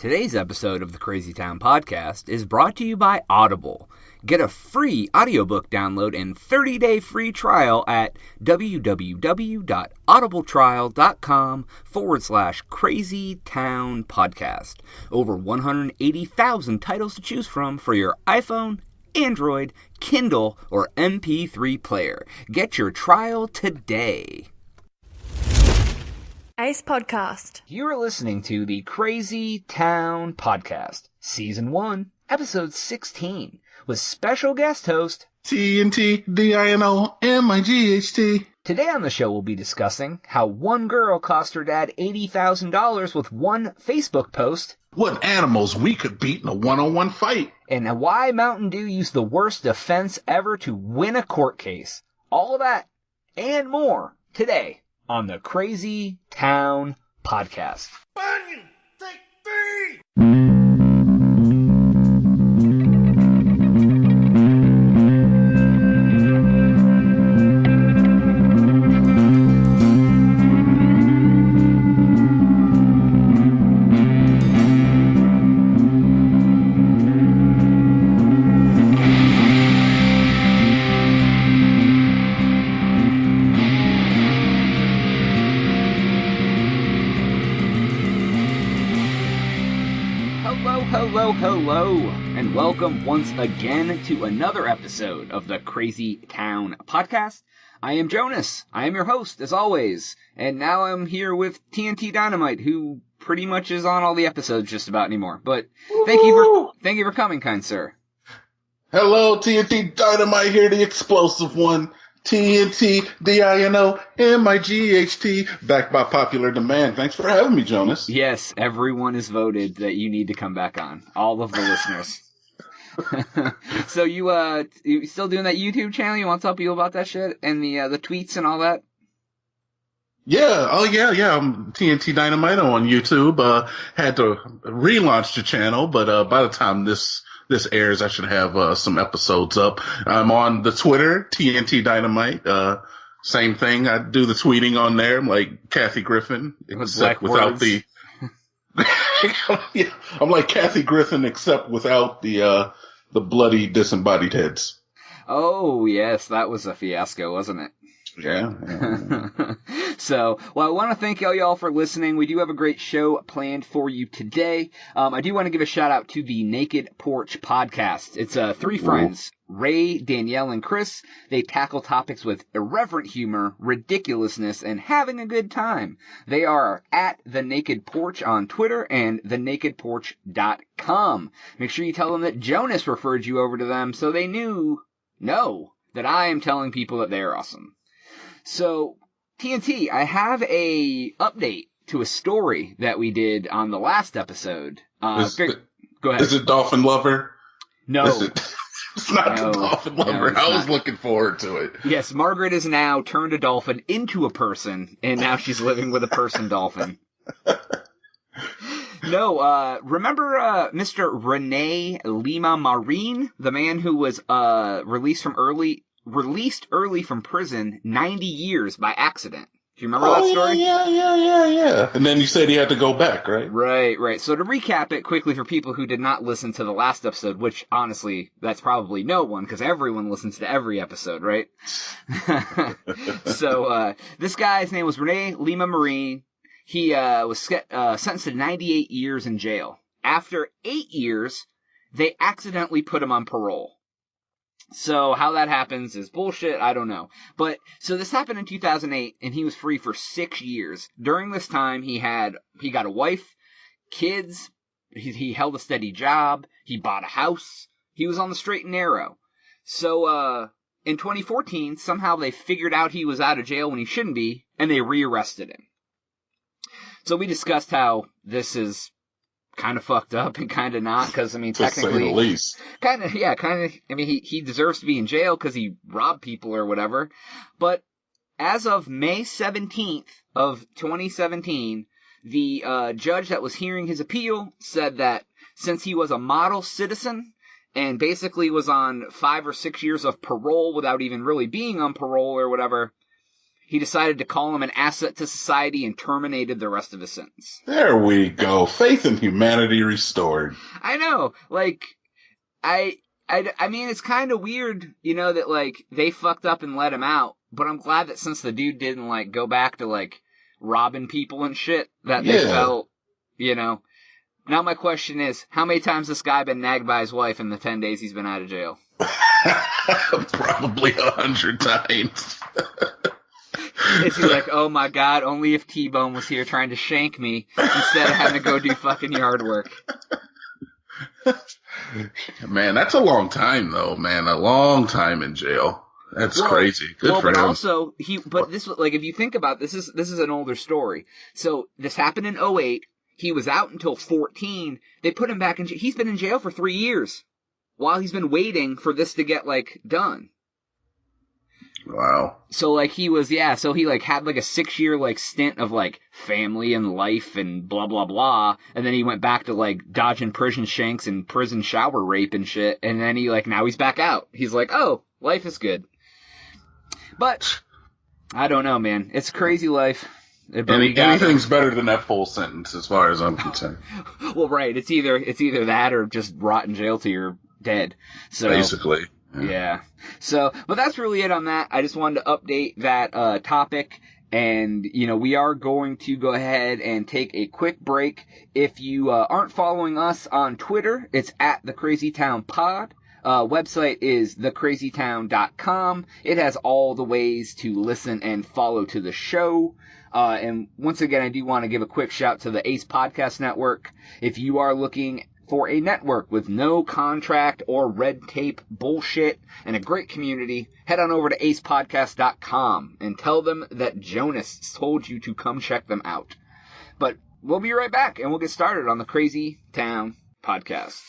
Today's episode of the Crazy Town Podcast is brought to you by Audible. Get a free audiobook download and 30-day free trial at www.audibletrial.com/crazytownpodcast. Over 180,000 titles to choose from for your iPhone, Android, Kindle, or MP3 player. Get your trial today. Ace Podcast. You're listening to the Crazy Town Podcast, Season 1, Episode 16, with special guest host TNT, DINO, MIGHT. Today on the show we'll be discussing how one girl cost her dad $80,000 with one Facebook post, what animals we could beat in a one-on-one fight, and why Mountain Dew used the worst defense ever to win a court case. All of that and more today on the Crazy Town Podcast. Bunyan, take three! Hello, and welcome once again to another episode of the Crazy Town Podcast. I am Jonas. I am your host, as always, and now I'm here with TNT Dynamite, who pretty much is on all the episodes just about anymore. But thank you for coming, kind sir. Hello, TNT Dynamite here, the explosive one. TNT, DINO, MIGHT, back by popular demand. Thanks for having me, Jonas. Yes, everyone has voted that you need to come back on. All of the listeners. So you still doing that YouTube channel? You want to tell people about that shit and the tweets and all that? Yeah, I'm TNT Dynamite on YouTube. Had to relaunch the channel, but by the time this airs, I should have some episodes up. I'm on the Twitter, TNT Dynamite. Same thing. I do the tweeting on there. I'm like Kathy Griffin, except without the. Yeah, I'm like Kathy Griffin, except without the bloody disembodied heads. Oh yes, that was a fiasco, wasn't it? Yeah. So, well, I want to thank all y'all for listening. We do have a great show planned for you today. I do want to give a shout out to the Naked Porch Podcast. It's three friends, Ray, Danielle, and Chris. They tackle topics with irreverent humor, ridiculousness, and having a good time. They are at The Naked Porch on Twitter and thenakedporch.com. Make sure you tell them that Jonas referred you over to them so they know that I am telling people that they are awesome. So, TNT, I have a update to a story that we did on the last episode. Go ahead. Is it Dolphin Lover? No. It's not the Dolphin Lover. No, I was looking forward to it. Yes, Margaret has now turned a dolphin into a person, and now she's living with a person dolphin. No, remember Mr. Rene Lima Marin, the man who was released early from prison 90 years by accident? Do you remember that story? Yeah. And then you said he had to go back, right? Right. So to recap it quickly for people who did not listen to the last episode, which honestly, that's probably no one, because everyone listens to every episode, right? So this guy's name was Rene Lima Marin. He was sentenced to 98 years in jail. After 8 years, they accidentally put him on parole. So how that happens is bullshit, I don't know. But, so this happened in 2008, and he was free for 6 years. During this time, he got a wife, kids, he held a steady job, he bought a house, he was on the straight and narrow. So, in 2014, somehow they figured out he was out of jail when he shouldn't be, and they rearrested him. So we discussed how this is kind of fucked up and kind of not, because, I mean, technically, to say the least. I mean, he deserves to be in jail because he robbed people or whatever. But as of May 17th of 2017, the judge that was hearing his appeal said that since he was a model citizen and basically was on 5 or 6 years of parole without even really being on parole or whatever, he decided to call him an asset to society and terminated the rest of his sentence. There we go. Faith in humanity restored. I know. Like, I mean, it's kind of weird, that, like, they fucked up and let him out. But I'm glad that since the dude didn't, like, go back to, like, robbing people and shit, that they felt, Now my question is, how many times this guy been nagged by his wife in the 10 days he's been out of jail? Probably 100 times. Is he like, oh my god, only if T-Bone was here trying to shank me instead of having to go do fucking yard work? Man, that's a long time though, man. A long time in jail. That's crazy. Good for him. But also, this, like, if you think about this is an older story. So this happened in 2008. He was out until 2014. They put him back in jail. He's been in jail for 3 years while he's been waiting for this to get, like, done. Wow. So, like, he like, had, like, a 6-year, like, stint of, like, family and life and blah, blah, blah. And then he went back to, like, dodging prison shanks and prison shower rape and shit. And then now he's back out. He's like, oh, life is good. But, I don't know, man. It's a crazy life. Anything's better than that full sentence, as far as I'm concerned. Well, right. It's either that or just rot in jail till you're dead. So basically. Yeah. So, but that's really it on that. I just wanted to update that topic. And, we are going to go ahead and take a quick break. If you aren't following us on Twitter, it's at @TheCrazyTownPod. Website is thecrazytown.com. It has all the ways to listen and follow to the show. And once again, I do want to give a quick shout to the Ace Podcast Network. If you are looking for a network with no contract or red tape bullshit and a great community, head on over to acepodcast.com and tell them that Jonas told you to come check them out. But we'll be right back and we'll get started on the Crazy Town Podcast.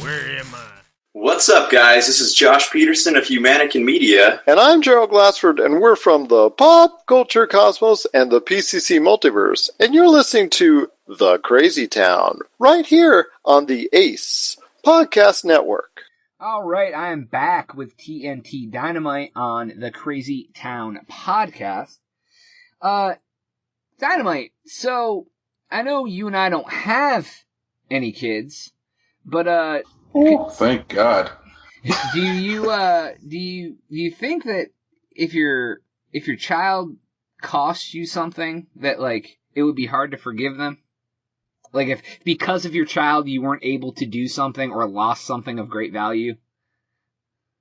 Where am I? What's up, guys? This is Josh Peterson of Humanican Media. And I'm Gerald Glassford, and we're from the Pop Culture Cosmos and the PCC Multiverse, and you're listening to The Crazy Town, right here on the Ace Podcast Network. All right, I am back with TNT Dynamite on the Crazy Town Podcast. Dynamite, so I know you and I don't have any kids, but oh, thank God. Do you think that if your child costs you something that, like, it would be hard to forgive them? Like, if because of your child you weren't able to do something or lost something of great value?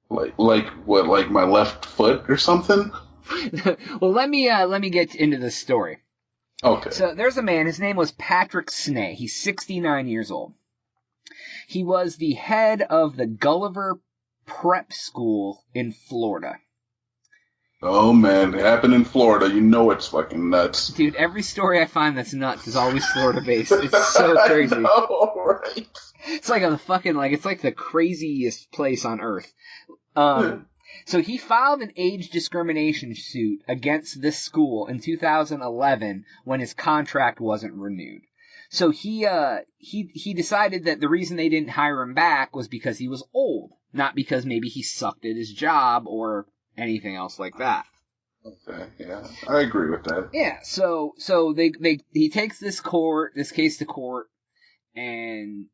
Like what? Like my left foot or something? Well, let me get into this story. Okay. So there's a man. His name was Patrick Snay. He's 69 years old. He was the head of the Gulliver Prep School in Florida. Oh, man. It happened in Florida. You know it's fucking nuts. Dude, every story I find that's nuts is always Florida-based. It's so crazy. I know, right? It's like it's like the craziest place on earth. So he filed an age discrimination suit against this school in 2011 when his contract wasn't renewed. So he decided that the reason they didn't hire him back was because he was old, not because maybe he sucked at his job or anything else like that. Okay, yeah, I agree with that. Yeah, so he takes this case to court, and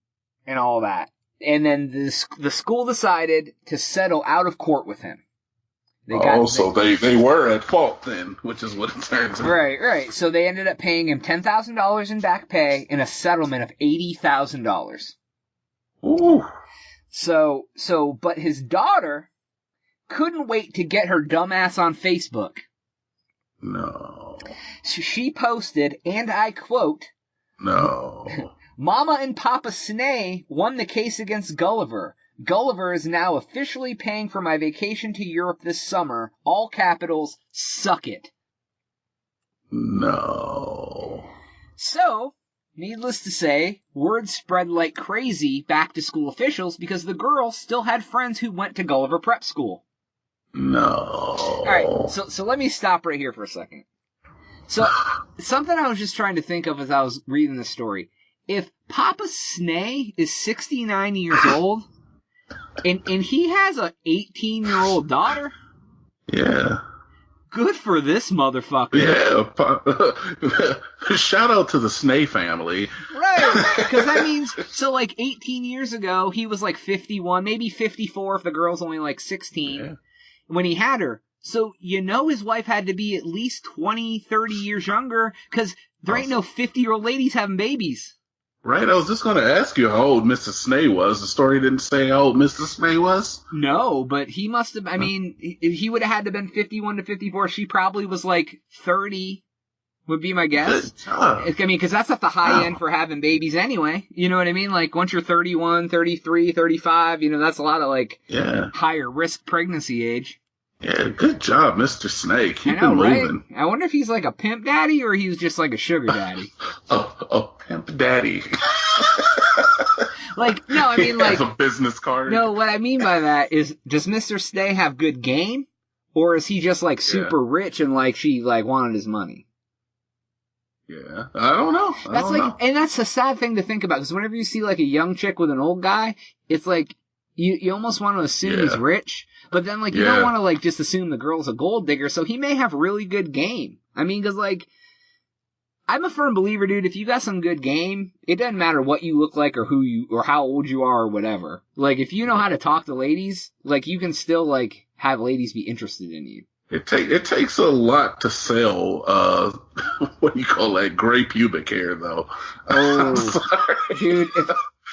all that, and then the school decided to settle out of court with him. They were at fault then, which is what it turns out. Right. So they ended up paying him $10,000 in back pay and a settlement of $80,000. Ooh. But his daughter couldn't wait to get her dumbass on Facebook. No. She posted, and I quote, "No. Mama and Papa Snay won the case against Gulliver. Gulliver is now officially paying for my vacation to Europe this summer. All capitals, suck it." No. So, needless to say, word spread like crazy back to school officials because the girl still had friends who went to Gulliver Prep School. No. Alright, so let me stop right here for a second. So, something I was just trying to think of as I was reading the story. If Papa Snay is 69 years old, And he has a 18-year-old daughter? Yeah. Good for this motherfucker. Yeah. Shout out to the Snay family. Right. Because that means, so like 18 years ago, he was like 51, maybe 54 if the girl's only like 16 when he had her. So his wife had to be at least 20, 30 years younger because there ain't no 50-year-old ladies having babies. Right, I was just going to ask you how old Mr. Snay was. The story didn't say how old Mr. Snay was? No, but he must have, he would have had to have been 51 to 54. She probably was like 30, would be my guess. Because that's at the high end for having babies anyway. You know what I mean? Like, once you're 31, 33, 35, that's a lot of, like, higher risk pregnancy age. Yeah, good job, Mr. Snake. Keep it moving. Right? I wonder if he's like a pimp daddy or he's just like a sugar daddy. A pimp daddy. Like, no, I mean, like... He has a business card. No, what I mean by that is, does Mr. Snay have good game? Or is he just, like, super rich and, like, she, like, wanted his money? Yeah, I don't know. And that's a sad thing to think about, because whenever you see, like, a young chick with an old guy, it's like, you almost want to assume he's rich, but then, like, you don't want to, like, just assume the girl's a gold digger, so he may have really good game. I mean, because, like, I'm a firm believer, dude, if you got some good game, it doesn't matter what you look like or how old you are or whatever. Like, if you know how to talk to ladies, like, you can still, like, have ladies be interested in you. It takes a lot to sell, what do you call that, gray pubic hair, though. Oh, I'm sorry. Dude,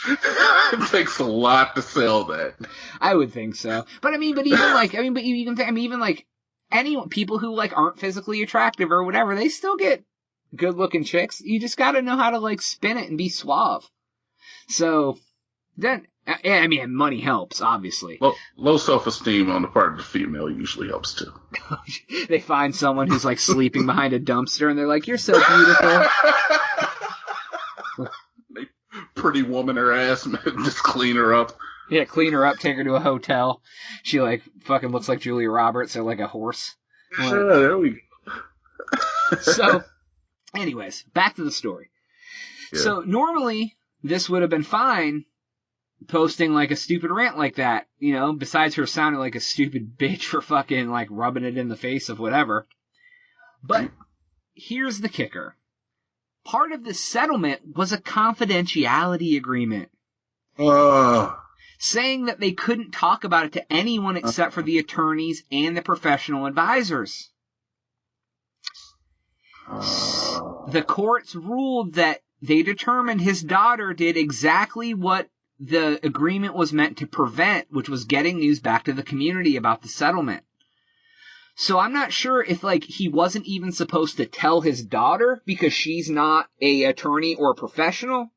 it takes a lot to sell that. I would think so. But even like, people who, like, aren't physically attractive or whatever, they still get good-looking chicks. You just gotta know how to, like, spin it and be suave. So, then, money helps, obviously. Low self-esteem on the part of the female usually helps, too. They find someone who's, like, sleeping behind a dumpster, and they're like, you're so beautiful. Pretty woman her ass, just clean her up. Yeah, clean her up, take her to a hotel. She, like, fucking looks like Julia Roberts or, like, a horse. There we go. So, anyways, back to the story. Yeah. So, normally, this would have been fine, posting, like, a stupid rant like that, besides her sounding like a stupid bitch for fucking, like, rubbing it in the face of whatever. But, here's the kicker. Part of the settlement was a confidentiality agreement. Saying that they couldn't talk about it to anyone except for the attorneys and the professional advisors. The courts ruled that they determined his daughter did exactly what the agreement was meant to prevent, which was getting news back to the community about the settlement. So I'm not sure if, like, he wasn't even supposed to tell his daughter because she's not a attorney or a professional,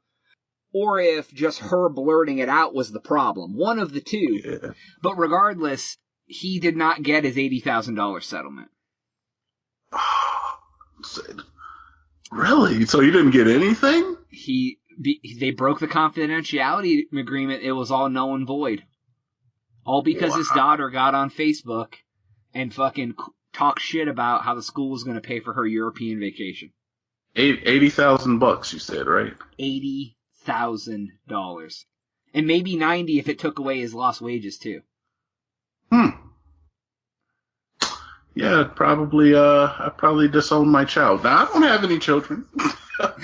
or if just her blurting it out was the problem. One of the two. Yeah. But regardless, he did not get his $80,000 settlement. Really? So he didn't get anything? They broke the confidentiality agreement. It was all null and void. All because his daughter got on Facebook and fucking talk shit about how the school was going to pay for her European vacation. $80,000, you said, right? $80,000. And maybe $90,000 if it took away his lost wages, too. Yeah, probably, I probably disowned my child. Now, I don't have any children.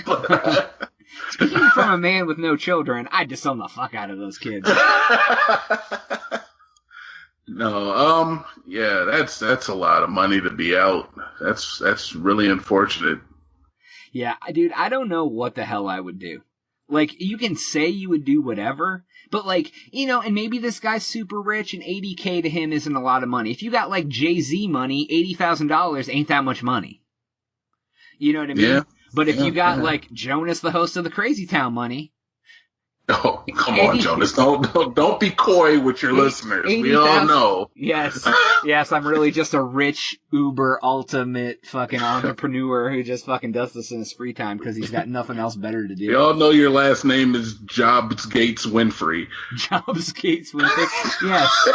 But, Speaking from a man with no children, I'd disown the fuck out of those kids. No, yeah, that's a lot of money to be out. That's really unfortunate. Yeah, dude, I don't know what the hell I would do. Like, you can say you would do whatever, but like, and maybe this guy's super rich and $80K to him isn't a lot of money. If you got like Jay-Z money, $80,000 ain't that much money. You know what I mean? Yeah. But if you got like Jonas, the host of the Crazy Town money. Oh, come on, Jonas. Don't be coy with your listeners. We all know. Yes, I'm really just a rich, uber, ultimate fucking entrepreneur who just fucking does this in his free time because he's got nothing else better to do. We all know your last name is Jobs Gates Winfrey. Jobs Gates Winfrey. Yes.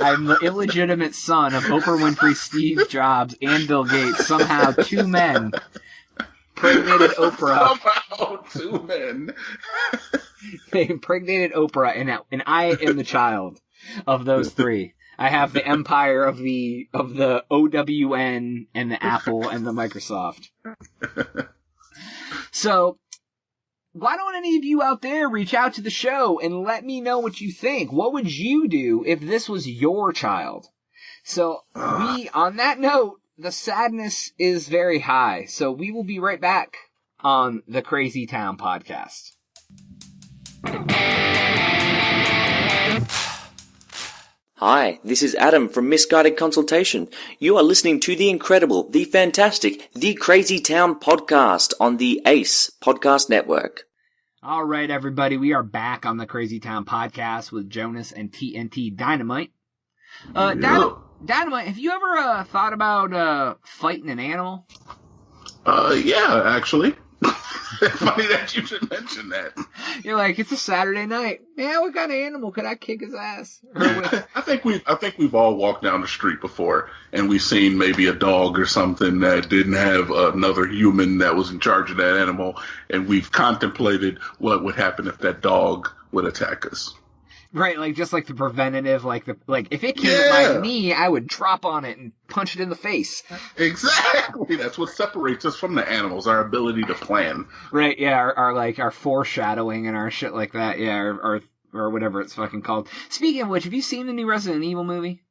I'm the illegitimate son of Oprah Winfrey, Steve Jobs, and Bill Gates. Somehow two men impregnated Oprah. Somehow two men. They impregnated Oprah, and I am the child. of those three. I have the empire of the OWN and the Apple and the Microsoft. So, why don't any of you out there reach out to the show and let me know what you think? What would you do if this was your child? So, on that note, the sadness is very high. So we will be right back on the Crazy Town podcast. Hi, this is Adam from Misguided Consultation. You are listening to the incredible, the fantastic, the Crazy Town podcast on the ACE Podcast Network. All right, everybody, we are back on the Crazy Town podcast with Jonas and TNT Dynamite. Dynamite, have you ever thought about fighting an animal? Yeah, actually. Funny that you should mention that. You're like, it's a Saturday night. Yeah, what kind of animal could I kick his ass? I think we've all walked down the street before and we've seen maybe a dog or something that didn't have another human that was in charge of that animal, and we've contemplated what would happen if that dog would attack us. Right, like just like the preventative, like if it came at my knee, I would drop on it and punch it in the face. Exactly. That's what separates us from the animals, our ability to plan. Right, yeah, our foreshadowing and our shit like that, yeah, or whatever it's fucking called. Speaking of which, have you seen the new Resident Evil movie?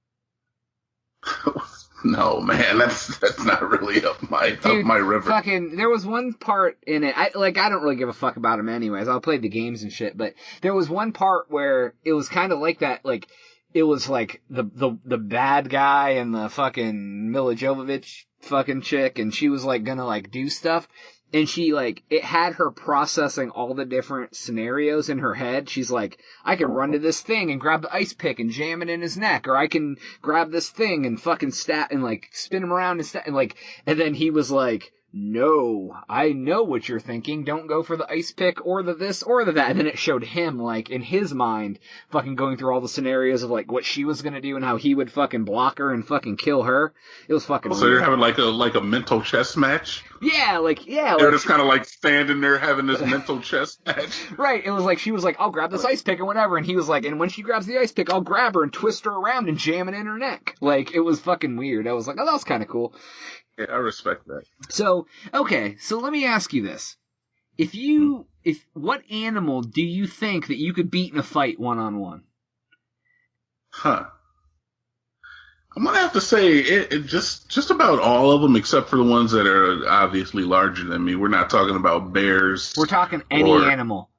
No, man, that's not really up my river. Fucking, there was one part in it. I don't really give a fuck about him anyways. I'll play the games and shit, but there was one part where it was kind of like that. Like, it was like the bad guy and the fucking Mila Jovovich fucking chick, and she was like gonna like do stuff. And she, like, it had her processing all the different scenarios in her head. She's like, I can run to this thing and grab the ice pick and jam it in his neck. Or I can grab this thing and fucking and, like, spin him around and then he was like, no, I know what you're thinking. Don't go for the ice pick or the this or the that. And then it showed him, like, in his mind, fucking going through all the scenarios of, like, what she was gonna do and how he would fucking block her and fucking kill her. It was fucking So weird. you're having like a mental chess match? Yeah. They're just kind of like standing there having this mental chess match. Right. It was like, she was like, I'll grab this ice pick or whatever. And he was like, and when she grabs the ice pick, I'll grab her and twist her around and jam it in her neck. Like, it was fucking weird. I was like, oh, that was kind of cool. Yeah, I respect that. So, okay. So let me ask you this. What animal do you think that you could beat in a fight one-on-one? Huh. I'm gonna have to say it just about all of them, except for the ones that are obviously larger than me. We're not talking about bears. We're talking any animal.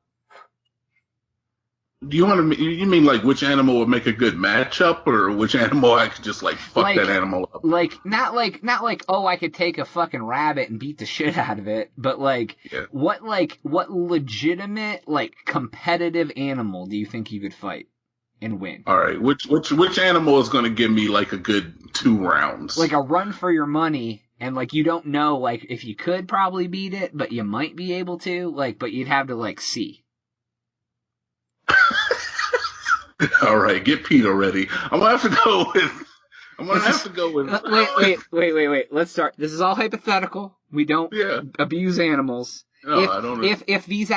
Do you mean like which animal would make a good matchup, or which animal I could just like fuck that animal up? Not like oh, I could take a fucking rabbit and beat the shit out of it, but what legitimate like competitive animal do you think you could fight and win? All right, which animal is going to give me like a good 2 rounds? Like a run for your money, and like you don't know like if you could probably beat it, but you might be able to, like, but you'd have to like see. All right, get Pete already. I'm gonna have to go with. Wait. Let's start. This is all hypothetical. We don't abuse animals. No, I don't. If these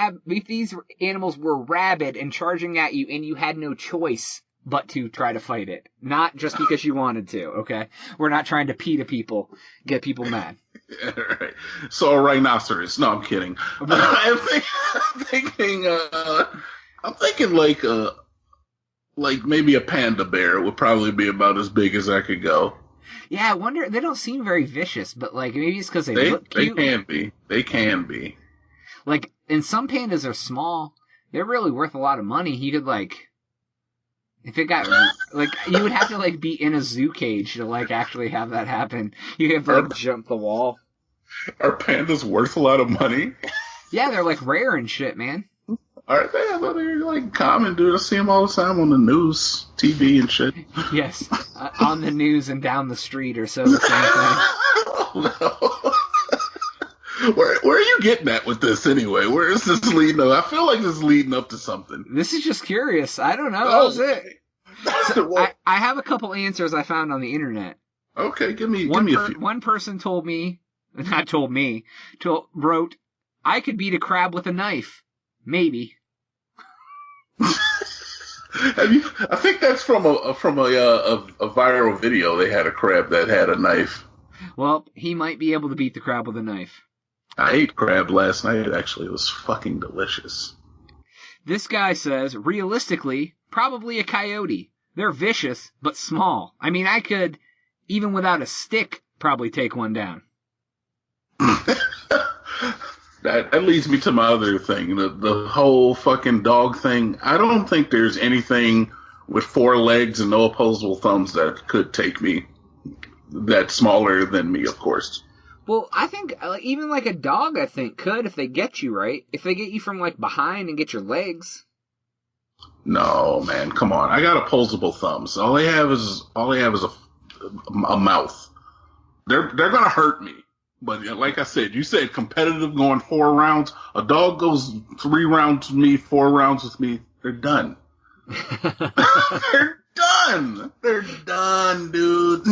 animals were rabid and charging at you, and you had no choice but to try to fight it, not just because you wanted to. Okay, we're not trying to PETA people, get people mad. All right. So a rhinoceros. No, I'm kidding. I'm thinking like maybe a panda bear would probably be about as big as I could go. Yeah, I wonder. They don't seem very vicious, but like maybe it's because they look cute. They can be. Like, and some pandas are small. They're really worth a lot of money. You could like, if it got like, you would have to like be in a zoo cage to like actually have that happen. You have to like jump the wall. Are pandas worth a lot of money? Yeah, they're like rare and shit, man. Are they? I thought they were like common, dude. I see them all the time on the news, TV and shit. Yes, on the news and down the street or so. The same thing. No. Where are you getting at with this anyway? Where is this leading up? I feel like this is leading up to something. This is just curious. I don't know. That was it. So I have a couple answers I found on the internet. Okay, give me a few. One person wrote, I could beat a crab with a knife. Maybe. I think that's from a viral video. They had a crab that had a knife. Well, he might be able to beat the crab with a knife. I ate crab last night, actually. It was fucking delicious. This guy says, realistically, probably a coyote. They're vicious, but small. I mean, I could, even without a stick, probably take one down. That leads me to my other thing, the whole fucking dog thing. I don't think there's anything with 4 legs and no opposable thumbs that could take me. That's smaller than me, of course. Well, I think even like a dog, I think, could if they get you right. If they get you from like behind and get your legs. No, man, come on. I got opposable thumbs. All they have is a mouth. They're gonna hurt me. But like I said, you said competitive going 4 rounds. A dog goes 3 rounds with me, 4 rounds with me. They're done. They're done. They're done, dude.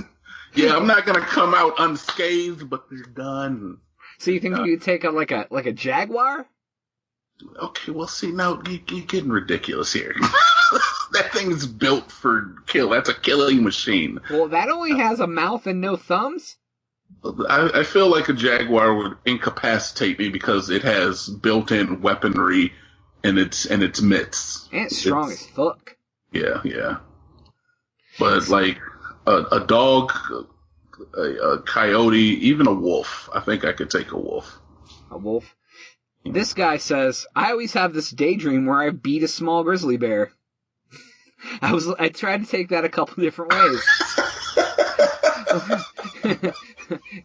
Yeah, I'm not gonna come out unscathed, but they're done. So you think you could take like a jaguar? Okay, well, see, now you're getting ridiculous here. That thing's built for kill. That's a killing machine. Well, that only has a mouth and no thumbs. I feel like a jaguar would incapacitate me because it has built-in weaponry in its mitts. And it's strong as fuck. Yeah. But like a dog, a coyote, even a wolf. I think I could take a wolf. A wolf? This guy says, I always have this daydream where I beat a small grizzly bear. I tried to take that a couple different ways.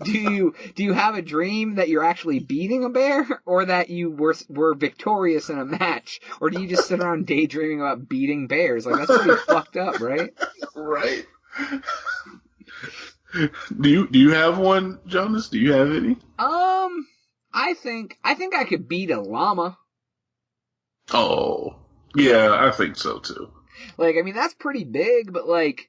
Do you have a dream that you're actually beating a bear, or that you were victorious in a match, or do you just sit around daydreaming about beating bears? Like, that's pretty fucked up, right? Right. Do you have one, Jonas? Do you have any? I think I could beat a llama. Oh, yeah, I think so too. Like, I mean, that's pretty big, but like,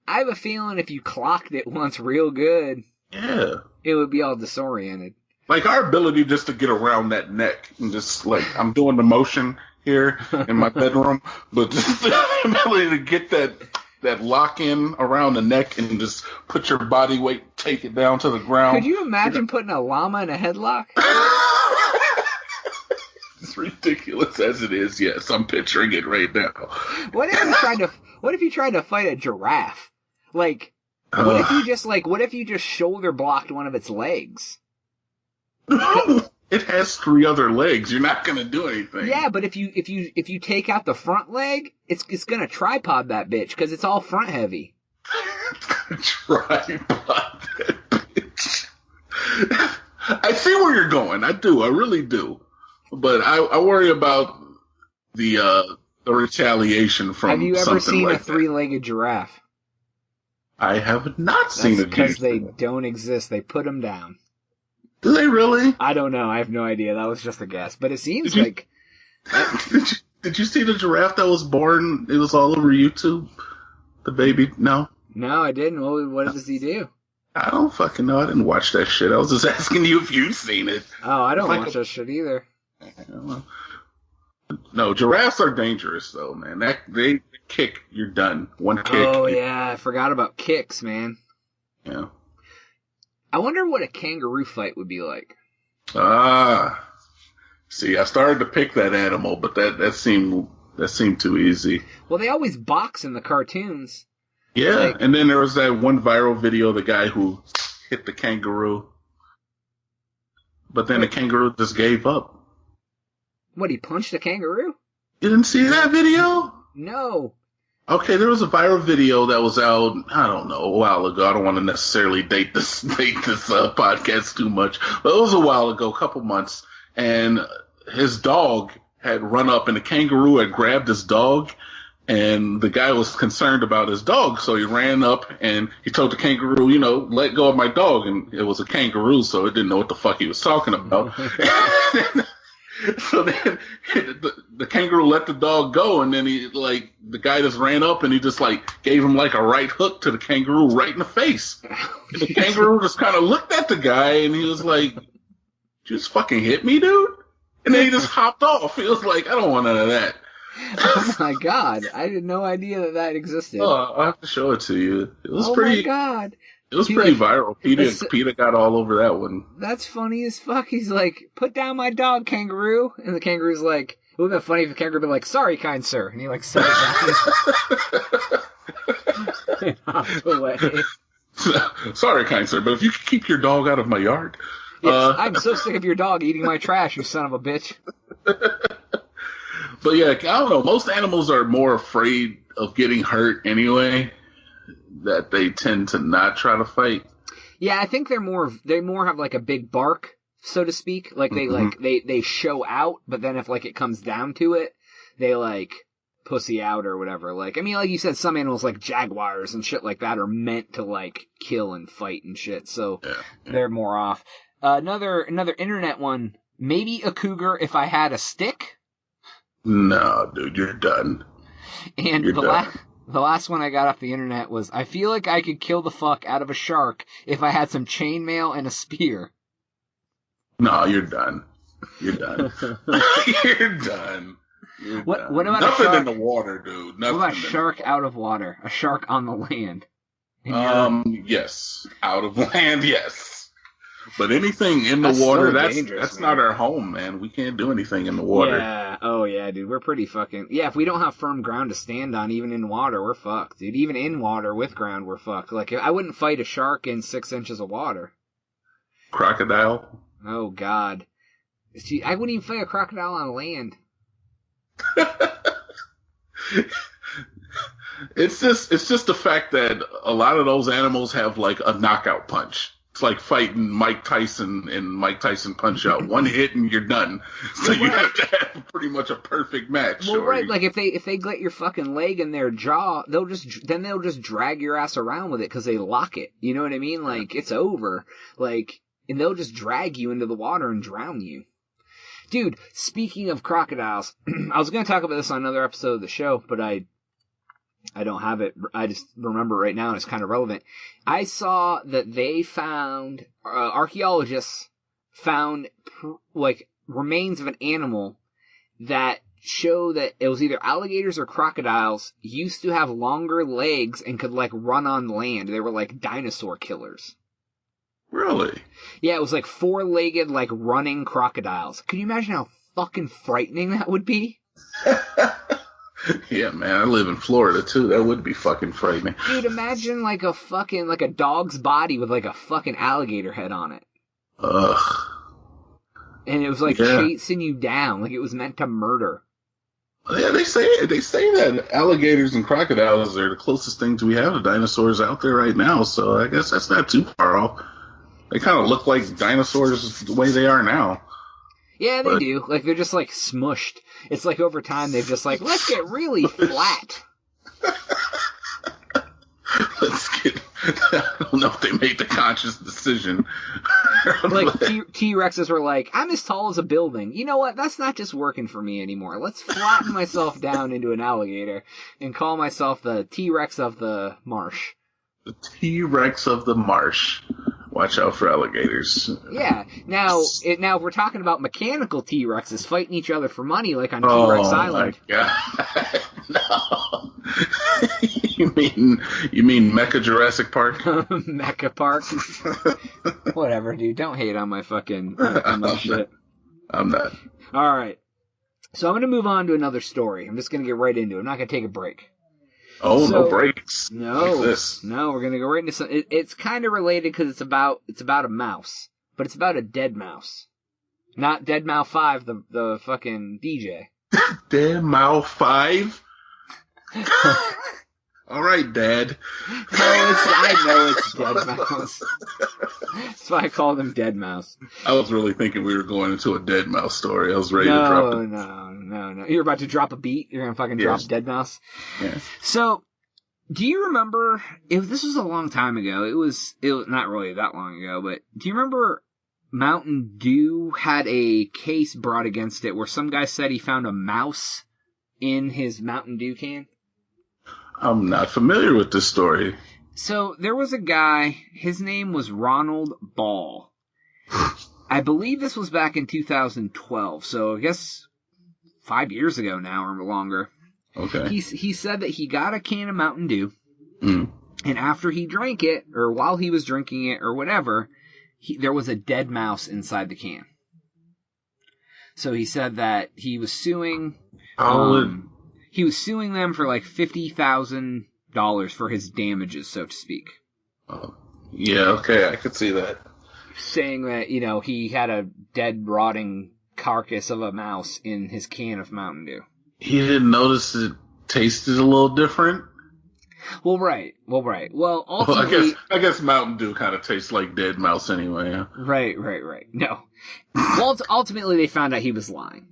I have a feeling if you clocked it once real good, yeah, it would be all disoriented. Like our ability just to get around that neck and just like I'm doing the motion here in my bedroom, but just the ability to get that lock in around the neck and just put your body weight, take it down to the ground. Could you imagine putting a llama in a headlock? As ridiculous as it is, yes, I'm picturing it right now. What if you tried to fight a giraffe? Like, what if you just shoulder blocked one of its legs? It has 3 other legs. You're not gonna do anything. Yeah, but if you take out the front leg, it's gonna tripod that bitch because it's all front heavy. Tripod that bitch. I see where you're going. I do. I really do. But I worry about the retaliation from. Have you ever seen like a 3-legged giraffe? I have not seen it. Because they don't exist. They put them down. Do they really? I don't know. I have no idea. That was just a guess. But it seems like. Did you see the giraffe that was born? It was all over YouTube. The baby. No. No, I didn't. What does he do? I don't fucking know. I didn't watch that shit. I was just asking you if you've seen it. Oh, I don't watch that shit either. No, giraffes are dangerous though, man. They kick, you're done. One kick. Oh yeah, I forgot about kicks, man. Yeah. I wonder what a kangaroo fight would be like. See, I started to pick that animal, but that seemed too easy. Well, they always box in the cartoons. Yeah, and then there was that one viral video of the guy who hit the kangaroo, but then the kangaroo just gave up. What, he punched a kangaroo? You didn't see that video? No. Okay, there was a viral video that was out, I don't know, a while ago. I don't want to necessarily date this podcast too much, but it was a while ago, a couple months, and his dog had run up, and the kangaroo had grabbed his dog, and the guy was concerned about his dog, so he ran up, and he told the kangaroo, let go of my dog, and it was a kangaroo, so it didn't know what the fuck he was talking about. So then the kangaroo let the dog go, and then the guy just ran up and he just gave him a right hook to the kangaroo right in the face. And the kangaroo just kind of looked at the guy and he was like, "You just fucking hit me, dude?" And then he just hopped off. He was like, "I don't want none of that." Oh my god, I had no idea that existed. Oh, I'll have to show it to you. It was Oh pretty. my god. It was He, pretty like, viral. Peter got all over that one. That's funny as fuck. He's like, put down my dog, kangaroo. And the kangaroo's like, it would have been funny if the kangaroo had been like, sorry, kind sir. And he like set it down and hopped away. Sorry, kind sir, but if you could keep your dog out of my yard. Yes, I'm so sick of your dog eating my trash, you son of a bitch. But yeah, I don't know. Most animals are more afraid of getting hurt anyway, that they tend to not try to fight. Yeah, I think they more have like a big bark, so to speak. Like they show out, but then if like it comes down to it, they like pussy out or whatever. Like, I mean, like you said, some animals like jaguars and shit like that are meant to like kill and fight and shit, so they're more off. Another internet one, maybe a cougar if I had a stick. No, dude, you're done. And the last one I got off the internet was, I feel like I could kill the fuck out of a shark if I had some chainmail and a spear. No, you're done. You're done. You're done. What about nothing a shark in the water, dude? Nothing. What about a shark out of water? A shark on the land? Yes. Out of land, yes. But anything in the That's water, so that's not our home, man. We can't do anything in the water. Yeah. Oh, yeah, dude. We're pretty fucking... Yeah, if we don't have firm ground to stand on, even in water, we're fucked, dude. Even in water with ground, we're fucked. Like, I wouldn't fight a shark in 6 inches of water. Crocodile? Oh, God. See, I wouldn't even fight a crocodile on land. It's just the fact that a lot of those animals have, like, a knockout punch. It's like fighting Mike Tyson and Mike Tyson Punch Out. One hit and you're done. So you have to have pretty much a perfect match. Well, right, like if they get your fucking leg in their jaw, they'll just drag your ass around with it because they lock it. You know what I mean? Like, it's over. Like, and they'll just drag you into the water and drown you. Dude, speaking of crocodiles, I was going to talk about this on another episode of the show, but I don't have it. I just remember right now, and it's kind of relevant. I saw that they found, archaeologists found, like, remains of an animal that show that it was either alligators or crocodiles used to have longer legs and could, like, run on land. They were, like, dinosaur killers. Really? Yeah, it was, like, four-legged, like, running crocodiles. Could you imagine how fucking frightening that would be? Yeah, man, I live in Florida, too. That would be fucking frightening. Dude, imagine, like, a dog's body with, like, a fucking alligator head on it. Ugh. And it was, like, chasing you down, like it was meant to murder. Yeah, they say that alligators and crocodiles are the closest things we have to dinosaurs out there right now, so I guess that's not too far off. They kind of look like dinosaurs the way they are now. Yeah, they do. Like, they're just, like, smushed. It's like over time they've just, like, let's get really flat. I don't know if they made the conscious decision. Like, T-Rexes were like, I'm as tall as a building. You know what? That's not just working for me anymore. Let's flatten myself down into an alligator and call myself the T-Rex of the marsh. The T-Rex of the marsh. Watch out for alligators. Yeah. Now, if we're talking about mechanical T-Rexes fighting each other for money, like on T-Rex Island. Oh my God! No. You mean Mecha Jurassic Park? Mecha Park. Whatever, dude. Don't hate on my fucking shit. I'm not. All right. So I'm gonna move on to another story. I'm just gonna get right into it. I'm not gonna take a break. Oh, so, no breaks. No, like this. No, we're gonna go right into some. It's kind of related because it's about a mouse, but it's about a dead mouse, not Dead Mouse 5, the fucking DJ. Dead Mouse 5. All right, Dad. I know it's Dead Mouse. That's why I call them Dead Mouse. I was really thinking we were going into a Dead Mouse story. I was ready to drop it. No. You're about to drop a beat? You're going to fucking drop Dead Mouse? Yeah. So, do you remember, this was a long time ago. It was not really that long ago, but do you remember Mountain Dew had a case brought against it where some guy said he found a mouse in his Mountain Dew can? I'm not familiar with this story. So, there was a guy, his name was Ronald Ball. I believe this was back in 2012, so I guess 5 years ago now or longer. Okay. He said that he got a can of Mountain Dew, Mm. and after he drank it, or while he was drinking it, or whatever, there was a dead mouse inside the can. So he said that he was suing. He was suing them for like $50,000 for his damages, so to speak. Yeah, okay, I could see that. Saying that, he had a dead, rotting carcass of a mouse in his can of Mountain Dew. He didn't notice it tasted a little different? Well, right. Well, ultimately... I guess Mountain Dew kind of tastes like dead mouse anyway. Yeah. Right. No. Well, ultimately they found out he was lying.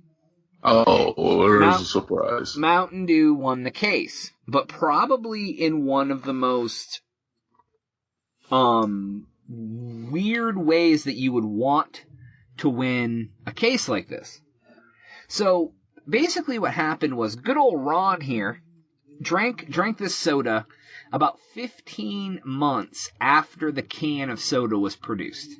Oh, well, there's a surprise. Mountain Dew won the case, but probably in one of the most weird ways that you would want to win a case like this. So basically what happened was good old Ron here drank this soda about 15 months after the can of soda was produced.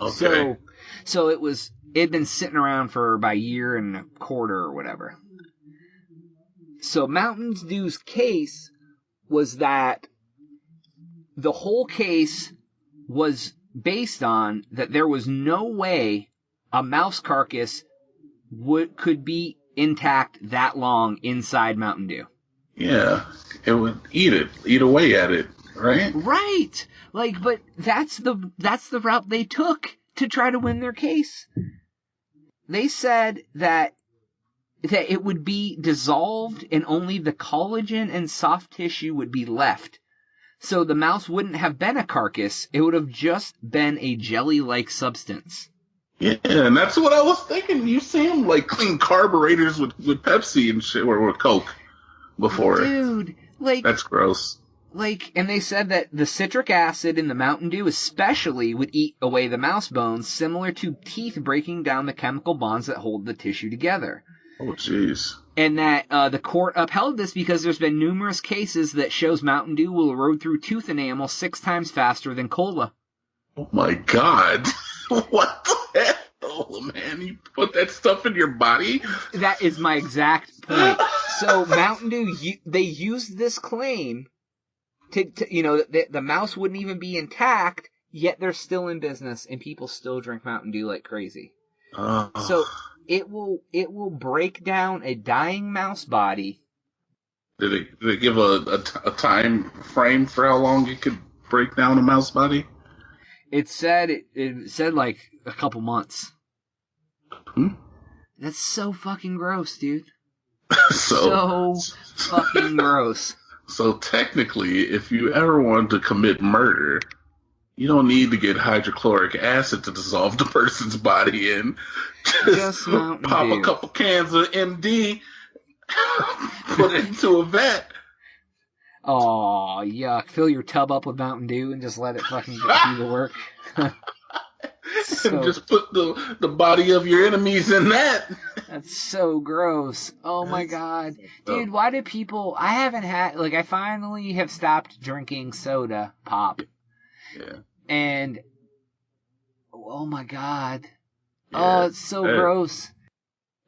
Okay. So it'd been sitting around for about a year and a quarter or whatever. So Mountain Dew's case was that the whole case was based on that there was no way a mouse carcass could be intact that long inside Mountain Dew. Yeah, it would eat away at it, right? Right. But that's the route they took to try to win their case. They said that it would be dissolved and only the collagen and soft tissue would be left. So the mouse wouldn't have been a carcass, it would have just been a jelly-like substance. Yeah, and that's what I was thinking. You see him clean carburetors with Pepsi and shit, or with Coke before. Dude, that's gross. And they said that the citric acid in the Mountain Dew especially would eat away the mouse bones, similar to teeth breaking down the chemical bonds that hold the tissue together. Oh, jeez. And that the court upheld this because there's been numerous cases that shows Mountain Dew will erode through tooth enamel 6 times faster than cola. Oh my God. What the hell? Oh, man, you put that stuff in your body? That is my exact point. So Mountain Dew, they used this claim to the mouse wouldn't even be intact, yet they're still in business and people still drink Mountain Dew like crazy. So it will break down a dying mouse body. Did it give a time frame for how long it could break down a mouse body? It said like a couple months. That's so fucking gross, dude. so fucking gross. So technically, if you ever want to commit murder, you don't need to get hydrochloric acid to dissolve the person's body in. Just pop a couple cans of MD, put it into a vat. Oh, yuck. Fill your tub up with Mountain Dew and just let it fucking do the work. And just put the body of your enemies in that. That's so gross. Oh my God. Dude, why do people... I finally have stopped drinking soda pop. Yeah. And... Oh my God. Yeah, it's so gross.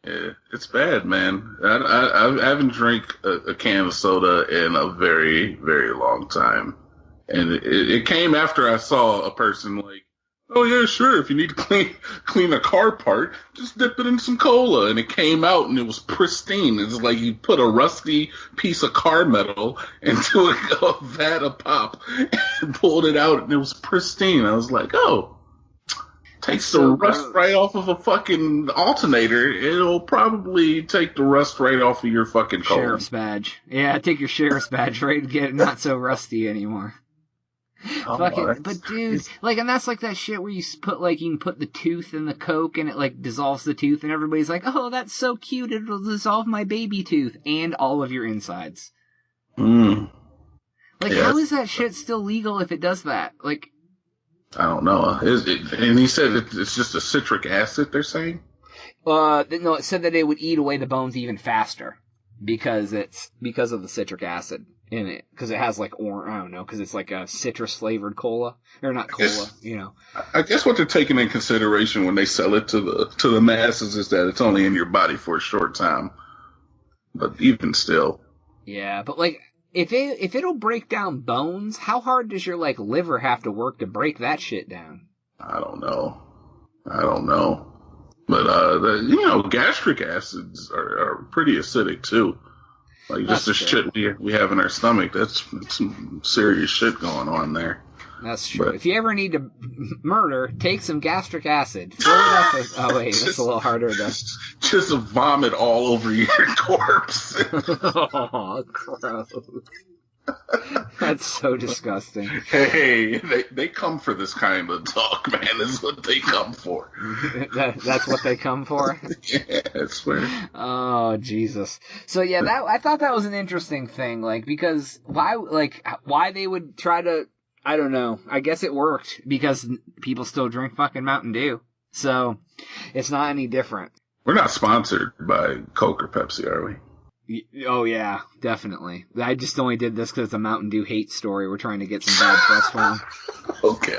Yeah, it's bad, man. I haven't drank a can of soda in a very, very long time. And it came after I saw a person oh yeah, sure, if you need to clean a car part, just dip it in some cola. And it came out and it was pristine. It's like you put a rusty piece of car metal into a vat of pop and pulled it out and it was pristine. I was like, oh. Takes the rust right off of a fucking alternator. It'll probably take the rust right off of your fucking car. Sheriff's badge. Yeah, take your sheriff's badge, right, and get it not so rusty anymore. But dude, and that's like that shit where you can put the tooth in the Coke and it dissolves the tooth and everybody's like, oh, that's so cute, it'll dissolve my baby tooth and all of your insides. How is that shit still legal if it does that? I don't know. And he said it's just a citric acid, they're saying? No, it said that it would eat away the bones even faster because of the citric acid in it because it has like I don't know, because it's like a citrus flavored cola or not cola, you know. I guess what they're taking in consideration when they sell it to the masses is that it's only in your body for a short time. But even still, yeah. But like, if it'll break down bones, how hard does your like liver have to work to break that shit down? I don't know. But gastric acids are pretty acidic too. Like just the shit we have in our stomach, that's some serious shit going on there. That's true. But if you ever need to murder, take some gastric acid. Fill it up with, oh wait, that's a little harder though. Just vomit all over your corpse. Oh, gross. That's so disgusting. Hey, they come for this kind of talk, man. Is what they come for. That's what they come for? Yeah, I swear. Oh, Jesus. So yeah, I thought that was an interesting thing, like, because why they would try to, I don't know. I guess it worked because people still drink fucking Mountain Dew. So it's not any different. We're not sponsored by Coke or Pepsi, are we? Oh, yeah, definitely. I just only did this because it's a Mountain Dew hate story. We're trying to get some bad press for them. Okay,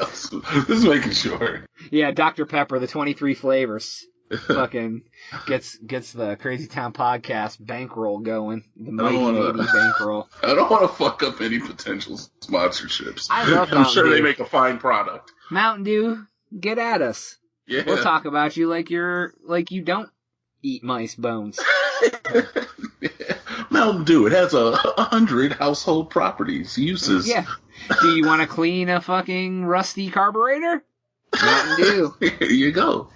just making sure. Yeah, Dr. Pepper, the 23 flavors, fucking gets the Crazy Town podcast bankroll going. The mighty bankroll. I don't want to fuck up any potential sponsorships. I love Mountain I'm sure Dew. they make a fine product. Mountain Dew, get at us. Yeah. We'll talk about you like you don't eat mice bones. Mountain Dew, it has 100 household uses. Yeah. Do you want to clean a fucking rusty carburetor? Mountain Dew. Here you go.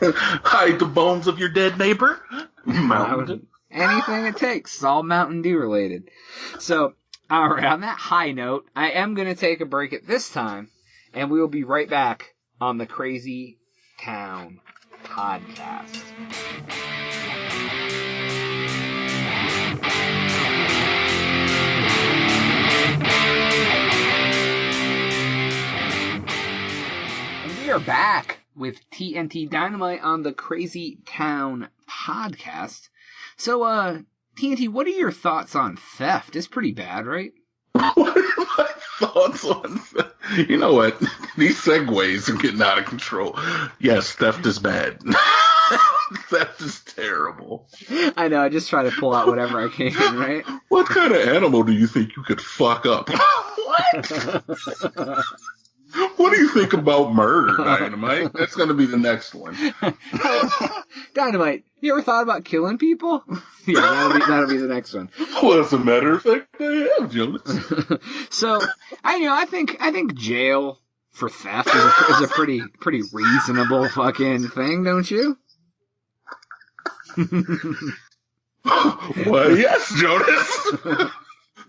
Hide the bones of your dead neighbor? Mountain Dew. Anything it takes. It's all Mountain Dew related. So, alright, on that high note, I am going to take a break at this time, and we will be right back on the Crazy Town podcast. We are back with TNT Dynamite on the Crazy Town podcast. So, TNT, what are your thoughts on theft? It's pretty bad, right? What are my thoughts on theft? You know what? These segues are getting out of control. Yes, theft is bad. Theft is terrible. I know, I just try to pull out whatever I can, right? What kind of animal do you think you could fuck up? What? What do you think about murder, Dynamite? That's going to be the next one. Dynamite, you ever thought about killing people? Yeah, that'll be the next one. Well, as a matter of fact, I have, Jonas. So, I think jail for theft is a pretty reasonable fucking thing, don't you? Well, yes, Jonas.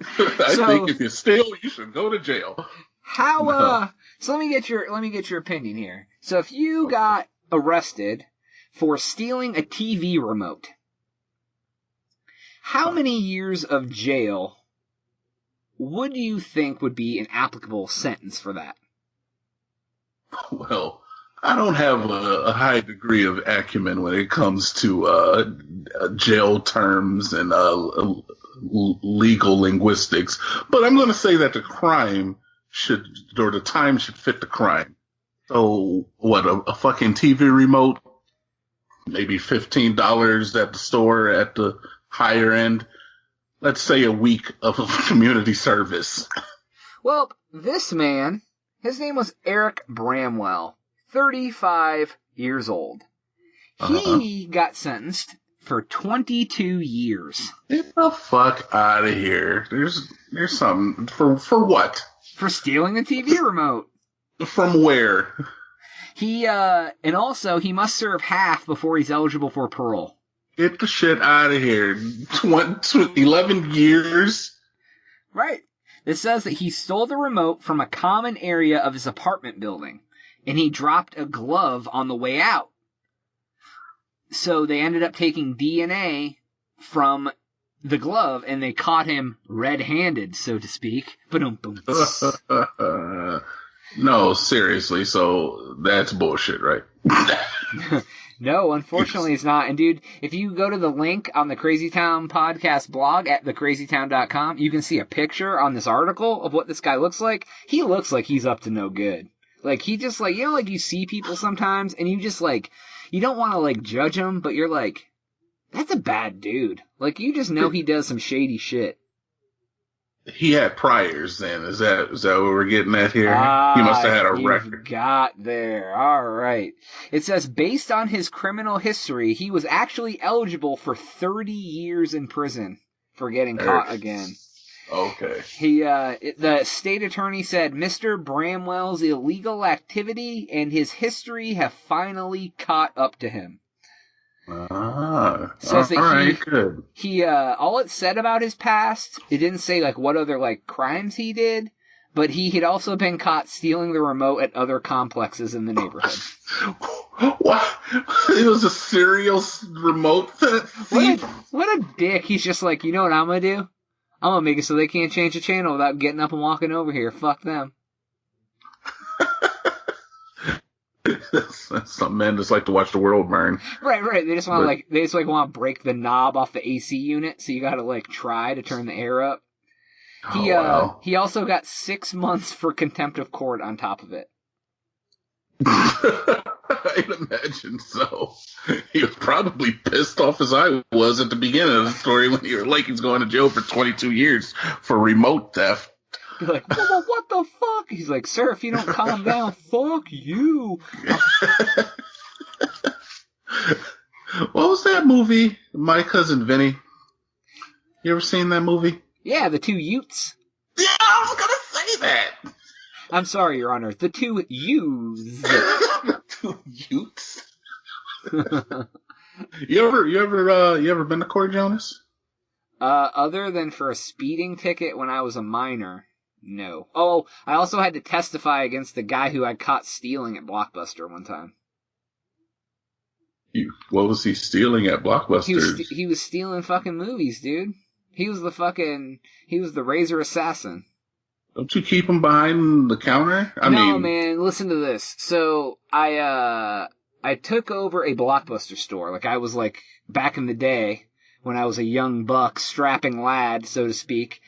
I think if you steal, you should go to jail. So let me get your opinion here. So if you got arrested for stealing a TV remote, how many years of jail would you think would be an applicable sentence for that? Well, I don't have a high degree of acumen when it comes to jail terms and legal linguistics, but I'm going to say that the time should fit the crime. So, what, a fucking TV remote? Maybe $15 at the store at the higher end? Let's say a week of community service. Well, this man, his name was Eric Bramwell, 35 years old. He got sentenced for 22 years. Get the fuck out of here. There's something. For what? For stealing a TV remote. From where? And also, he must serve half before he's eligible for parole. Get the shit out of here. 11 years? Right. It says that he stole the remote from a common area of his apartment building, and he dropped a glove on the way out. So they ended up taking DNA from the glove, and they caught him red-handed, so to speak. Ba-dum-bum. No, seriously, so that's bullshit, right? No, unfortunately it's not. And dude, if you go to the link on the Crazy Town podcast blog at thecrazytown.com, you can see a picture on this article of what this guy looks like. He looks like he's up to no good. Like, he just, like, you know, like, you see people sometimes, and you just, like, you don't want to, like, judge him, but you're like, that's a bad dude. Like, you just know he does some shady shit. He had priors then. Is that what we're getting at here? He must have had a record. Got there. All right. It says, based on his criminal history, he was actually eligible for 30 years in prison for getting caught again. Okay. The state attorney said Mr. Bramwell's illegal activity and his history have finally caught up to him. Says that good. He all it said about his past, it didn't say like what other like crimes he did, but he had also been caught stealing the remote at other complexes in the neighborhood. What? It was a serial remote thief? What a dick. He's just like, you know what I'm gonna do? I'm gonna make it so they can't change the channel without getting up and walking over here. Fuck them. That's some men just like to watch the world burn. Right. They just want to want to break the knob off the AC unit, so you got to like try to turn the air up. He also got 6 months for contempt of court on top of it. I'd imagine so. He was probably pissed off as I was at the beginning of the story when you were like he's going to jail for 22 years for remote theft. You're like, what the fuck? He's like, sir, if you don't calm down, fuck you. What was that movie? My Cousin Vinny. You ever seen that movie? Yeah, the two Utes. Yeah, I was gonna say that. I'm sorry, Your Honor. The two U's. Two Utes. You ever been to court, Jonas? Other than for a speeding ticket when I was a minor. No. Oh, I also had to testify against the guy who I caught stealing at Blockbuster one time. What was he stealing at Blockbuster? He was stealing fucking movies, dude. He was the Razor Assassin. Don't you keep him behind the counter? No, man, listen to this. So, I took over a Blockbuster store. Like, I was like, back in the day, when I was a young buck, strapping lad, so to speak,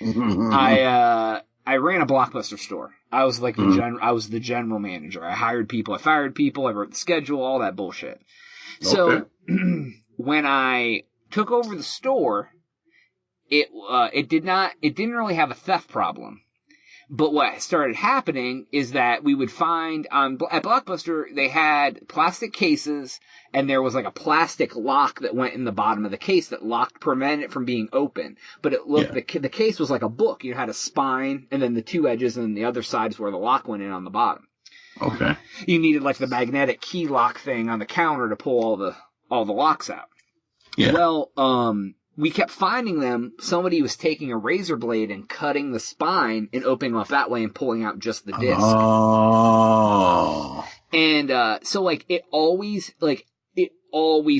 I ran a Blockbuster store. I was like I was the general manager. I hired people, I fired people, I wrote the schedule, all that bullshit. So when I took over the store, it didn't really have a theft problem. But what started happening is that we would find at Blockbuster they had plastic cases, and there was like a plastic lock that went in the bottom of the case that prevented it from being open. But it looked the case was like a book. You had a spine, and then the two edges, and the other side is where the lock went in on the bottom. Okay. You needed like the magnetic key lock thing on the counter to pull all the locks out. Yeah. Well, we kept finding them. Somebody was taking a razor blade and cutting the spine and opening off that way and pulling out just the disc. Oh. And so like it always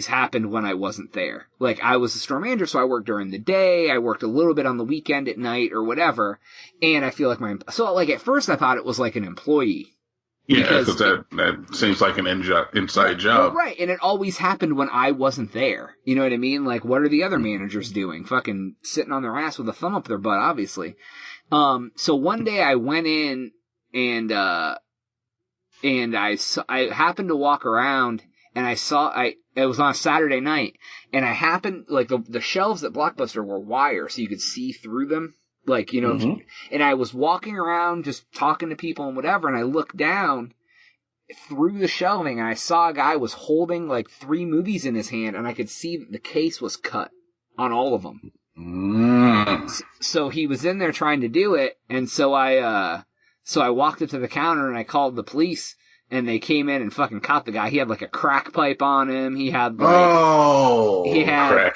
happened when I wasn't there. Like I was a store manager, so I worked during the day. I worked a little bit on the weekend at night or whatever. And I feel like like at first I thought it was like an employee. Yeah, because that seems like an inside job. Right, and it always happened when I wasn't there. You know what I mean? Like, what are the other managers doing? Fucking sitting on their ass with a thumb up their butt, obviously. So one day I went in and I happened to walk around and it was on a Saturday night, and I happened, like, the shelves at Blockbuster were wire, so you could see through them. Like, you know, and I was walking around just talking to people and whatever, and I looked down through the shelving and I saw a guy was holding like 3 movies in his hand, and I could see that the case was cut on all of them. So he was in there trying to do it, and so I walked up to the counter and I called the police, and they came in and fucking caught the guy. He had like a crack pipe on him. He had like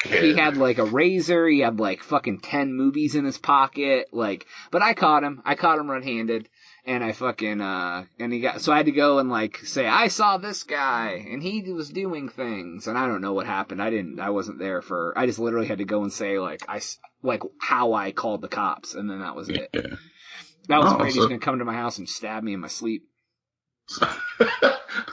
he had like a razor. He had like fucking 10 movies in his pocket. Like, but I caught him. I caught him red-handed, and I fucking so I had to go and like say I saw this guy and he was doing things, and I don't know what happened. I wasn't there I just literally had to go and say like how I called the cops, and then that was it. That was afraid he's gonna come to my house and stab me in my sleep.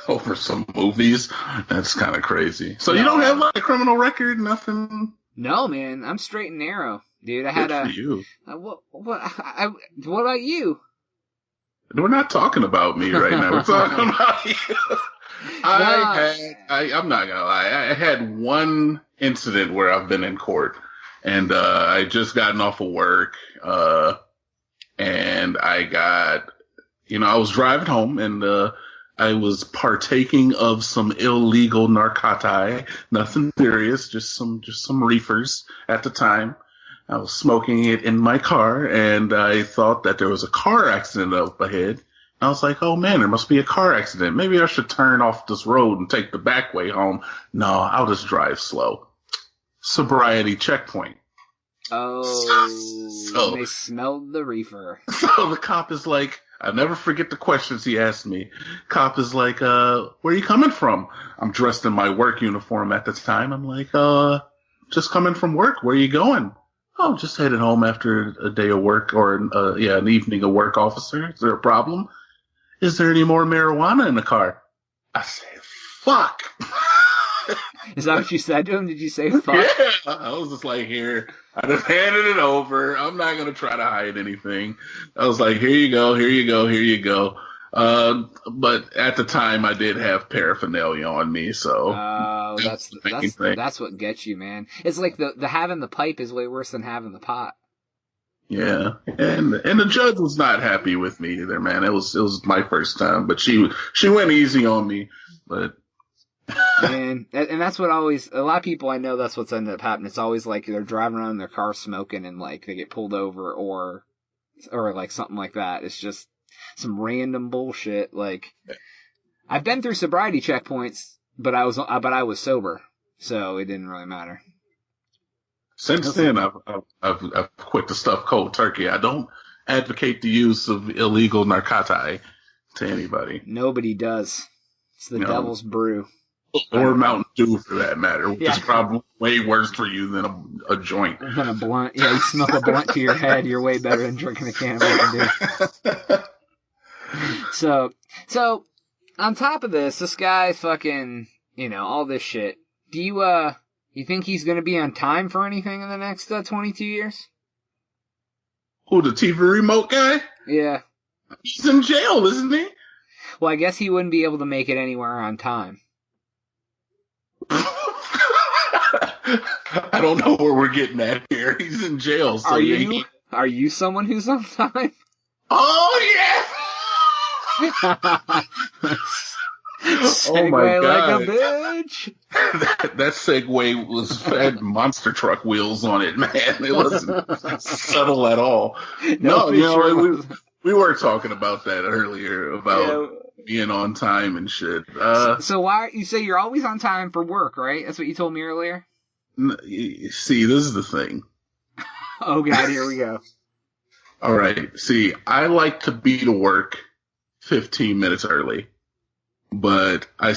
over some movies. That's kind of crazy. So you don't have like a criminal record, nothing? No, man. I'm straight and narrow, dude. I Good had for you. What about you? We're not talking about me right now. We're talking about you. I'm not gonna lie. I had one incident where I've been in court, and I just gotten off of work, and I was driving home, and I was partaking of some illegal narcotic, nothing serious, just some reefers at the time. I was smoking it in my car, and I thought that there was a car accident up ahead. I was like, oh man, there must be a car accident. Maybe I should turn off this road and take the back way home. No, I'll just drive slow. Sobriety checkpoint. Oh, they smelled the reefer. So the cop is like, I'll never forget the questions he asked me. Cop is like, where are you coming from? I'm dressed in my work uniform at the time. I'm like, just coming from work. Where are you going? Oh, just headed home after a day of work, or an evening of work, officer. Is there a problem? Is there any more marijuana in the car? I said, fuck. Is that what you said to him? Did you say fuck? Yeah. I was just like, here. I just handed it over. I'm not going to try to hide anything. I was like, here you go, here you go, here you go. But at the time, I did have paraphernalia on me, so. Oh, that's what gets you, man. It's like the having the pipe is way worse than having the pot. Yeah, and the judge was not happy with me either, man. It was my first time, but she went easy on me, but. Man, and that's what always, a lot of people I know, that's what's ended up happening. It's always like they're driving around in their car smoking and like they get pulled over or like something like that. It's just some random bullshit. Like, I've been through sobriety checkpoints, but I was sober, so it didn't really matter. Since then, I've quit the stuff cold turkey. I don't advocate the use of illegal narcotic to anybody. Nobody does. It's the devil's brew. Or Mountain Dew, for that matter, which is probably way worse for you than a joint. Than a blunt. Yeah, you smoke a blunt to your head, you're way better than drinking a can of Mountain Dew. So, on top of this guy fucking, all this shit. Do you think he's going to be on time for anything in the next 22 years? Who, the TV remote guy? Yeah. He's in jail, isn't he? Well, I guess he wouldn't be able to make it anywhere on time. I don't know where we're getting at here. He's in jail. So are you someone who's on time? Oh, yeah! Segue, oh my God. Like a bitch. That Segway had monster truck wheels on it, man. It wasn't subtle at all. No, we were talking about that earlier, about being on time and shit. So why you say you're always on time for work, right? That's what you told me earlier. See, this is the thing. Oh God, here we go. All right. See, I like to be to work 15 minutes early, but I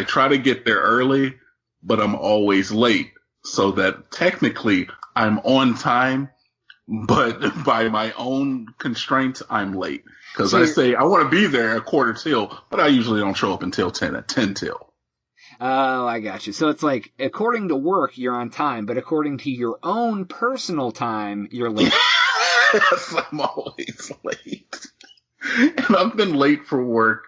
try to get there early, but I'm always late, so that technically I'm on time, but by my own constraints, I'm late. Because I say I want to be there at 1:45, but I usually don't show up until 10 till. Oh, I got you. So it's like, according to work, you're on time, but according to your own personal time, you're late. Yes, I'm always late. And I've been late for work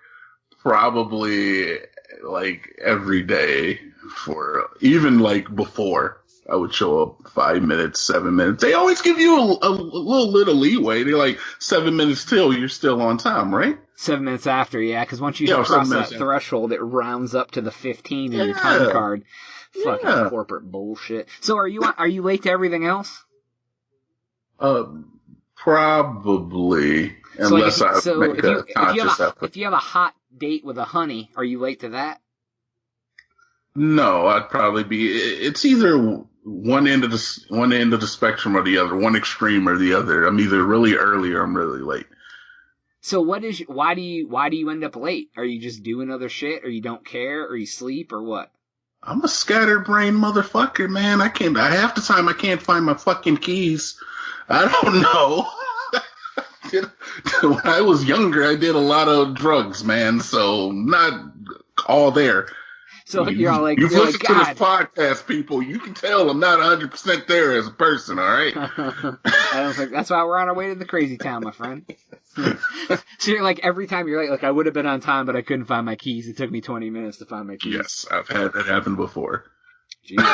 probably like every day for even like before. I would show up 5 minutes, 7 minutes. They always give you a little leeway. They're like 7 minutes till, you're still on time, right? 7 minutes after, yeah, because once you cross that threshold, it rounds up to the 15 in your time card. Fucking corporate bullshit. So are you late to everything else? Probably. Unless I make a conscious effort. If you have a hot date with a honey, are you late to that? No, I'd probably be. It's either one end of the spectrum or the other, one extreme or the other. I'm either really early or I'm really late. So why do you end up late? Are you just doing other shit, or you don't care, or you sleep, or what? I'm a scatterbrained motherfucker, man. Half the time I can't find my fucking keys. I don't know. When I was younger, I did a lot of drugs, man. So not all there. So you're all like, You've you're like, listened to this God. podcast, people. You can tell I'm not 100% there as a person. All right. I don't think that's why we're on our way to the crazy town, my friend. So you're like, every time you're like I would have been on time, but I couldn't find my keys. It took me 20 minutes to find my keys. Yes, I've had that happen before. Jesus.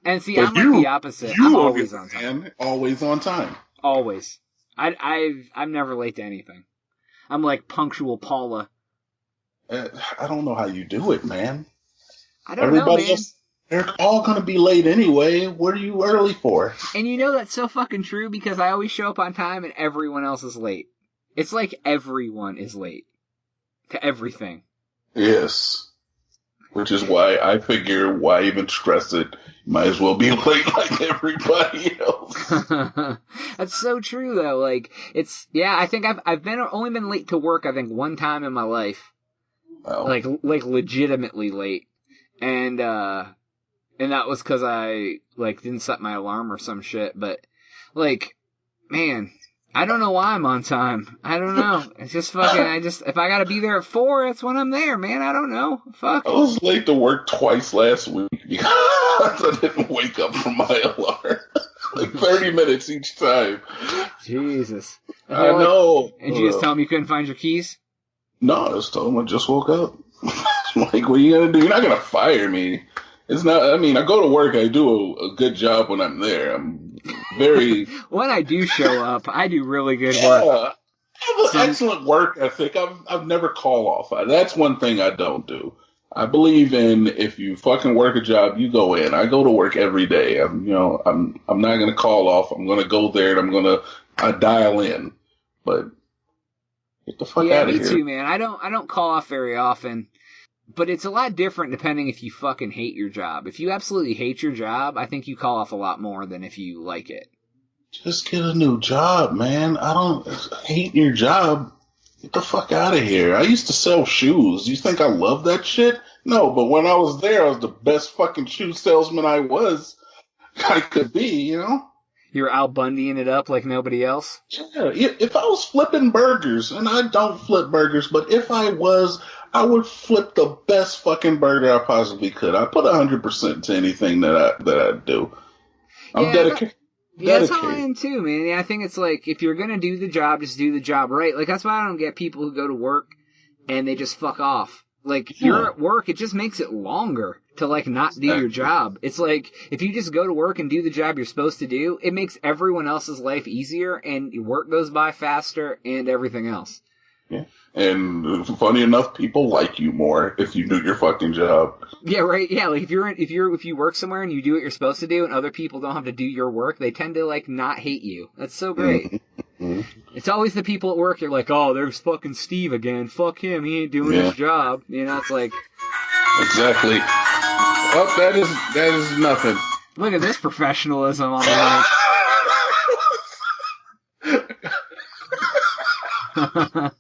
And see, But I'm like the opposite. I'm always on time. Man, always on time. Always. I'm never late to anything. I'm like punctual Paula. I don't know how you do it, man. I don't Everybody know, man. else, they're all going to be late anyway. What are you early for? And you know that's so fucking true because I always show up on time and everyone else is late. It's like everyone is late to everything. Yes. Which is why I figure, why even stress it? Might as well be late like everybody else. That's so true though. Like I think I've only been late to work I think one time in my life. Wow. Like legitimately late. And that was cuz I like didn't set my alarm or some shit, but like man, I don't know why I'm on time. I don't know. It's just fucking, if I gotta be there at 4, that's when I'm there, man. I don't know. Fuck. I was late to work twice last week because I didn't wake up from my alarm. Like 30 minutes each time. Jesus. I know. And you just tell them you couldn't find your keys? No, I just told them I just woke up. Like, what are you gonna do? You're not gonna fire me. It's not, I mean, I go to work, I do a good job when I'm there. I'm very... When I do show up, I do really good work. I have an excellent work ethic. I've never call off. That's one thing I don't do. I believe in if you fucking work a job, you go in. I go to work every day. I'm not gonna call off. I'm gonna go there and I dial in. But get the fuck out of here. Yeah, me too, man. I don't call off very often. But it's a lot different depending if you fucking hate your job. If you absolutely hate your job, I think you call off a lot more than if you like it. Just get a new job, man. I don't hate your job. Get the fuck out of here. I used to sell shoes. You think I love that shit? No, but when I was there, I was the best fucking shoe salesman I could be, you know? You're Al Bundying it up like nobody else? Yeah, if I was flipping burgers, and I don't flip burgers, but if I was, I would flip the best fucking burger I possibly could. I put 100% to anything that I do. I'm dedicated. Yeah, that's how I am too, man. Yeah, I think it's like, if you're gonna do the job, just do the job right. Like, that's why I don't get people who go to work and they just fuck off. Like, you're at work, it just makes it longer to, like, not do your job. It's like, if you just go to work and do the job you're supposed to do, it makes everyone else's life easier, and your work goes by faster, and everything else. Yeah. And funny enough, people like you more if you do your fucking job. Yeah, right. Yeah, like if you work somewhere and you do what you're supposed to do, and other people don't have to do your work, they tend to like not hate you. That's so great. Mm-hmm. It's always the people at work. You're like, oh, there's fucking Steve again. Fuck him. He ain't doing his job. You know, it's like exactly. Oh, that is nothing. Look at this professionalism on the mic.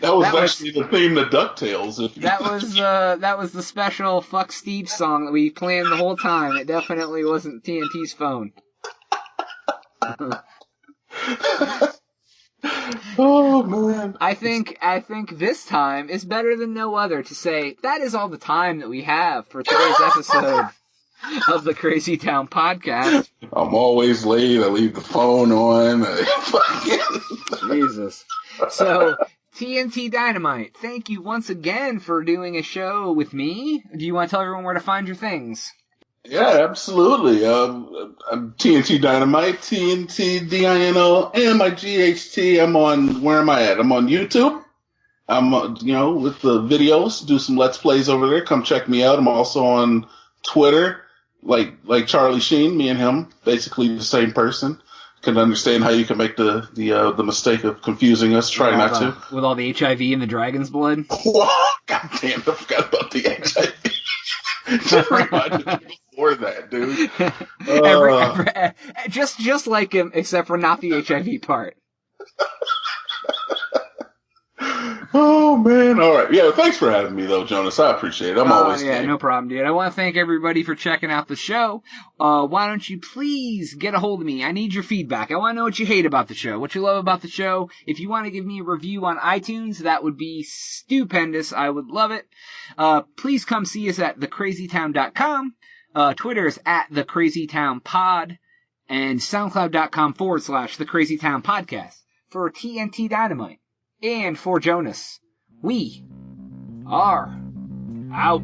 That was actually the theme to DuckTales. That was the special Fuck Steve song that we planned the whole time. It definitely wasn't TNT's phone. Oh man. I think this time is better than no other to say that is all the time that we have for today's episode of the Crazy Town Podcast. I'm always late. I leave the phone on. Jesus. So, TNT Dynamite, thank you once again for doing a show with me. Do you want to tell everyone where to find your things? Yeah, absolutely. I'm TNT Dynamite, TNT DINOMIGHT. I'm on, where am I at? I'm on YouTube. I'm, with the videos, do some Let's Plays over there. Come check me out. I'm also on Twitter, like Charlie Sheen, me and him, basically the same person. Can understand how you can make the mistake of confusing us. Try not to. With all the HIV and the dragon's blood? God damn, I forgot about the HIV. Just reminded me before that, dude. Just like him, except for not the HIV part. Oh man! All right, yeah. Thanks for having me, though, Jonas. I appreciate it. I'm always yeah, game. no problem, dude. I want to thank everybody for checking out the show. Why don't you please get a hold of me? I need your feedback. I want to know what you hate about the show, what you love about the show. If you want to give me a review on iTunes, that would be stupendous. I would love it. Please come see us at thecrazytown.com. Twitter is at thecrazytownpod, and soundcloud.com/thecrazytownpodcast for TNT Dynamite. And for Jonas, we are out.